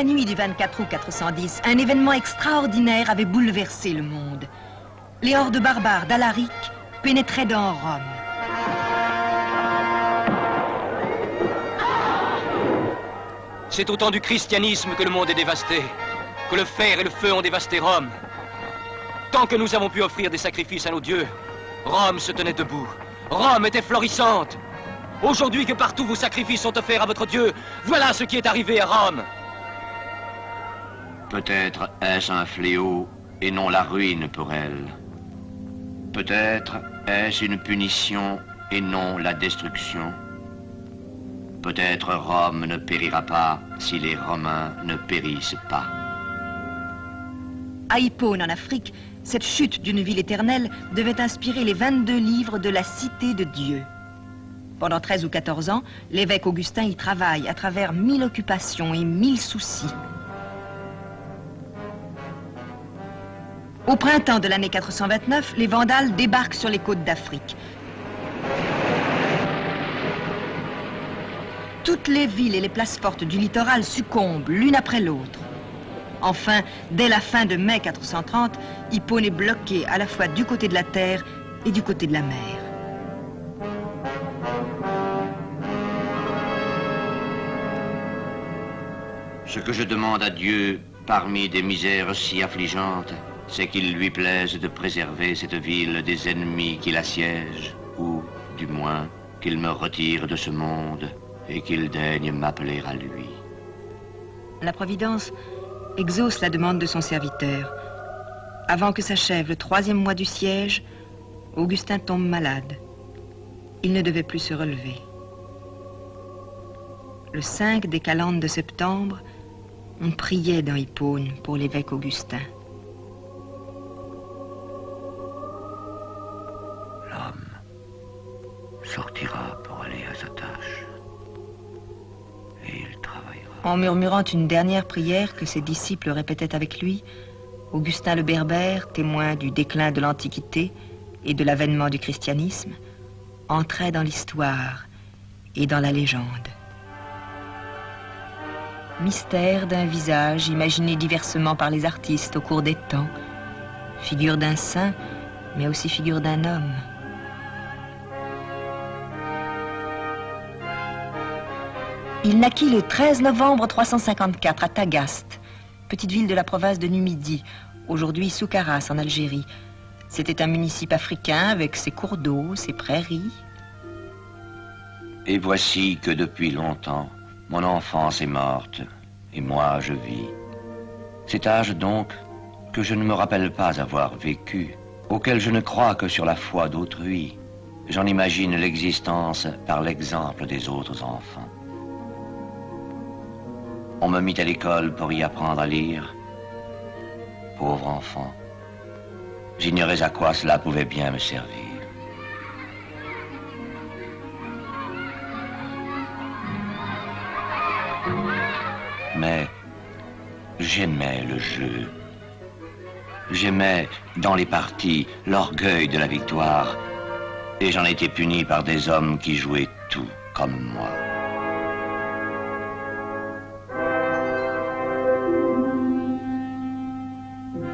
la nuit du 24 août 410, un événement extraordinaire avait bouleversé le monde. Les hordes barbares d'Alaric pénétraient dans Rome. C'est au temps du christianisme que le monde est dévasté, que le fer et le feu ont dévasté Rome. Tant que nous avons pu offrir des sacrifices à nos dieux, Rome se tenait debout. Rome était florissante. Aujourd'hui que partout vos sacrifices sont offerts à votre Dieu, voilà ce qui est arrivé à Rome. Peut-être est-ce un fléau et non la ruine pour elle. Peut-être est-ce une punition et non la destruction. Peut-être Rome ne périra pas si les Romains ne périssent pas. À Hippone, en Afrique, cette chute d'une ville éternelle devait inspirer les 22 livres de la Cité de Dieu. Pendant 13 ou 14 ans, l'évêque Augustin y travaille à travers 1000 occupations et 1000 soucis. Au printemps de l'année 429, les Vandales débarquent sur les côtes d'Afrique. Toutes les villes et les places fortes du littoral succombent l'une après l'autre. Enfin, dès la fin de mai 430, Hippone est bloqué à la fois du côté de la terre et du côté de la mer. Ce que je demande à Dieu, parmi des misères si affligeantes, c'est qu'il lui plaise de préserver cette ville des ennemis qui l'assiègent, ou, du moins, qu'il me retire de ce monde et qu'il daigne m'appeler à lui. La Providence exauce la demande de son serviteur. Avant que s'achève le 3e mois du siège, Augustin tombe malade. Il ne devait plus se relever. Le 5 des calendes de septembre, on priait dans Hippone pour l'évêque Augustin. L'homme sortira pour aller à sa tâche et il travaillera. En murmurant une dernière prière que ses disciples répétaient avec lui, Augustin le Berbère, témoin du déclin de l'Antiquité et de l'avènement du christianisme, entrait dans l'histoire et dans la légende. Mystère d'un visage imaginé diversement par les artistes au cours des temps, figure d'un saint, mais aussi figure d'un homme. Il naquit le 13 novembre 354 à Tagaste, petite ville de la province de Numidie, aujourd'hui Soukaras en Algérie. C'était un municipe africain avec ses cours d'eau, ses prairies. Et voici que depuis longtemps, mon enfance est morte, et moi je vis. Cet âge donc que je ne me rappelle pas avoir vécu, auquel je ne crois que sur la foi d'autrui. J'en imagine l'existence par l'exemple des autres enfants. On me mit à l'école pour y apprendre à lire. Pauvre enfant, j'ignorais à quoi cela pouvait bien me servir. Mais j'aimais le jeu. J'aimais, dans les parties, l'orgueil de la victoire. Et j'en étais puni par des hommes qui jouaient tout comme moi.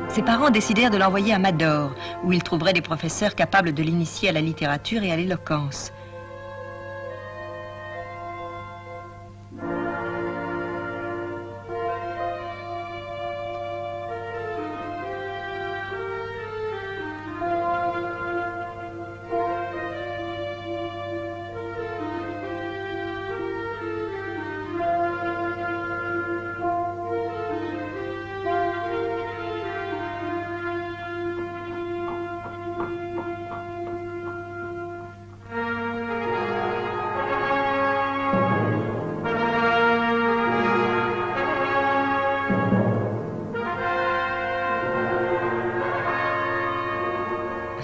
Ses parents décidèrent de l'envoyer à Mador, où il trouverait des professeurs capables de l'initier à la littérature et à l'éloquence.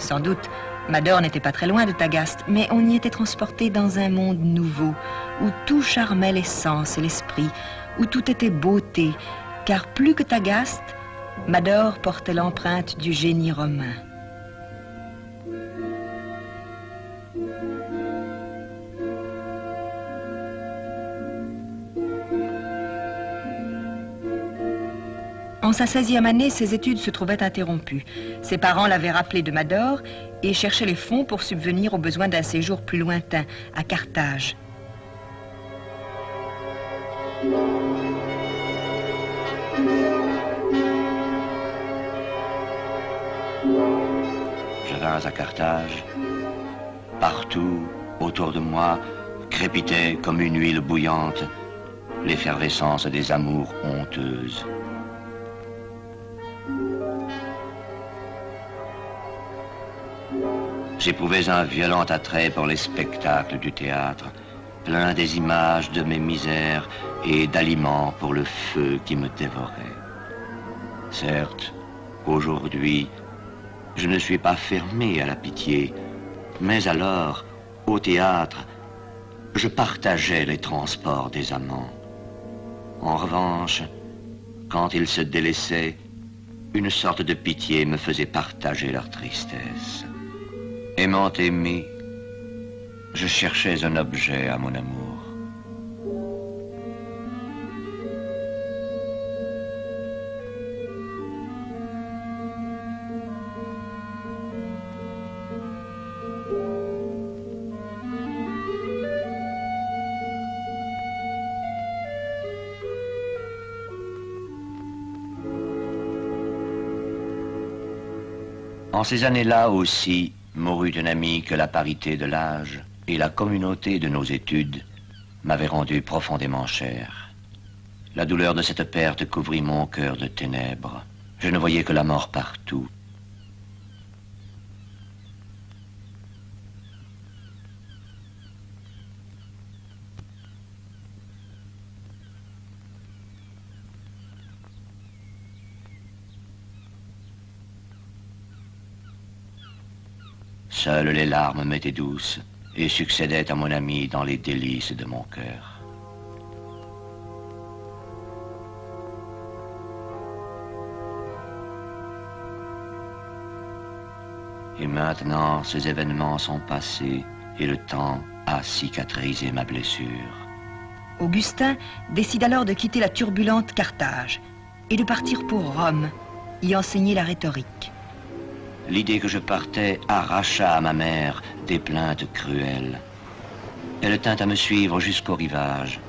Sans doute, Mador n'était pas très loin de Tagaste, mais on y était transporté dans un monde nouveau, où tout charmait les sens et l'esprit, où tout était beauté, car plus que Tagaste, Mador portait l'empreinte du génie romain. En sa 16e année, ses études se trouvaient interrompues. Ses parents l'avaient rappelé de Madore et cherchaient les fonds pour subvenir aux besoins d'un séjour plus lointain, à Carthage. Je vins à Carthage. Partout, autour de moi, crépitait comme une huile bouillante l'effervescence des amours honteuses. J'éprouvais un violent attrait pour les spectacles du théâtre, plein des images de mes misères et d'aliments pour le feu qui me dévorait. Certes, aujourd'hui, je ne suis pas fermé à la pitié, mais alors, au théâtre, je partageais les transports des amants. En revanche, quand ils se délaissaient, une sorte de pitié me faisait partager leur tristesse. Aimant aimer, je cherchais un objet à mon amour. En ces années-là aussi, mourut un ami que la parité de l'âge et la communauté de nos études m'avaient rendu profondément cher. La douleur de cette perte couvrit mon cœur de ténèbres. Je ne voyais que la mort partout. Seules les larmes m'étaient douces et succédaient à mon ami dans les délices de mon cœur. Et maintenant, ces événements sont passés et le temps a cicatrisé ma blessure. Augustin décide alors de quitter la turbulente Carthage et de partir pour Rome, y enseigner la rhétorique. L'idée que je partais arracha à ma mère des plaintes cruelles. Elle tint à me suivre jusqu'au rivage.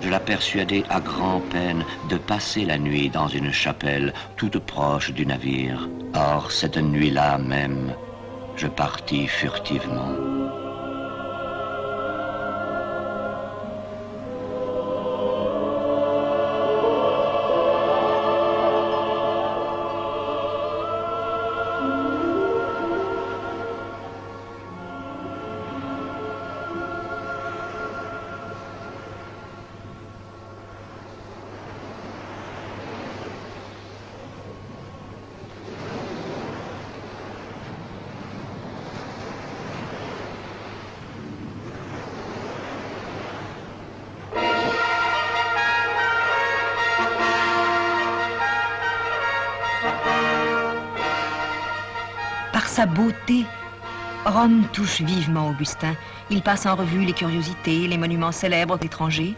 Je la persuadai à grand-peine de passer la nuit dans une chapelle toute proche du navire. Or, cette nuit-là même, je partis furtivement. Par sa beauté, Rome touche vivement Augustin. Il passe en revue les curiosités, les monuments célèbres étrangers.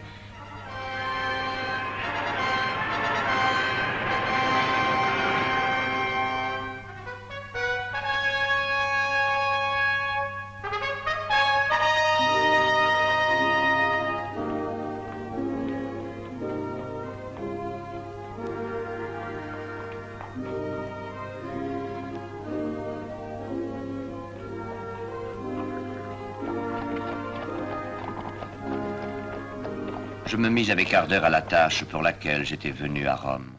Je me mis avec ardeur à la tâche pour laquelle j'étais venu à Rome.